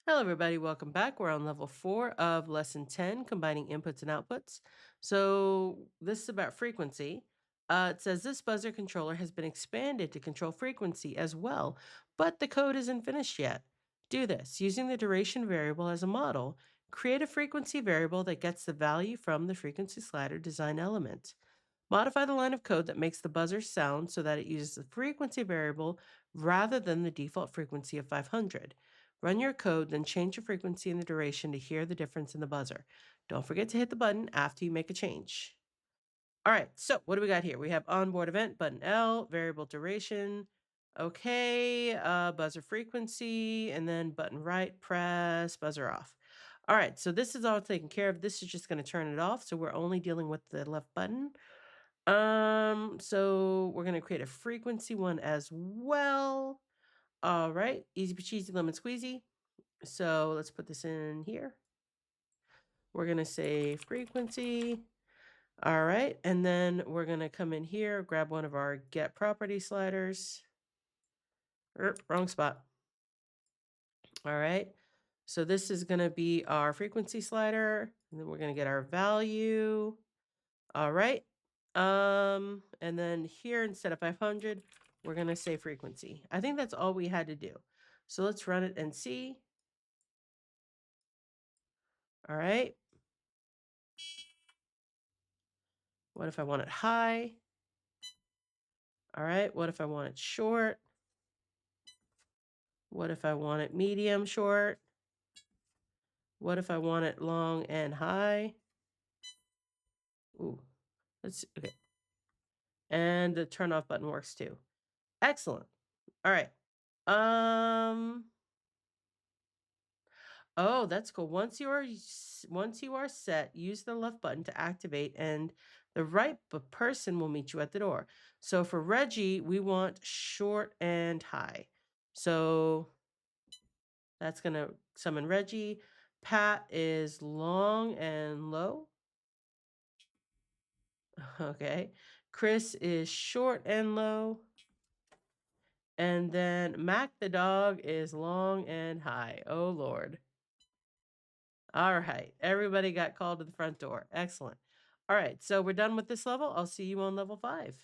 Hello, everybody. Welcome back. We're on level 4 of lesson 10, combining inputs and outputs. So, this is about frequency. It says this buzzer controller has been expanded to control frequency as well, but the code isn't finished yet. Do this using the duration variable as a model. Create a frequency variable that gets the value from the frequency slider design element. Modify the line of code that makes the buzzer sound so that it uses the frequency variable rather than the default frequency of 500. Run your code, then change the frequency and the duration to hear the difference in the buzzer. Don't forget to hit the button after you make a change. All right, so what do we got here? We have onboard event, button L, variable duration, okay, buzzer frequency, and then button right, press, buzzer off. All right, so this is all taken care of. This is just going to turn it off. So we're only dealing with the left button. So we're gonna create a frequency one as well. All right, easy peasy lemon squeezy. So let's put this in here. We're gonna say frequency. All right, and then we're gonna come in here, grab one of our get property sliders. Wrong spot. All right. So this is gonna be our frequency slider, and then we're gonna get our value. All right. And then here instead of 500, we're going to say frequency. I think that's all we had to do. So let's run it and see. All right. What if I want it high? All right. What if I want it short? What if I want it medium short? What if I want it long and high? Ooh, let's okay. And the turn off button works too. Excellent. All right. Um Oh, that's cool. Once you are set, use the left button to activate, and the right person will meet you at the door. So for Reggie, we want short and high. So that's gonna summon Reggie. Pat is long and low. Okay. Chris is short and low. And then Mac the dog is long and high. Oh Lord. All right. Everybody got called to the front door. Excellent. All right. So we're done with this level. I'll see you on level 5.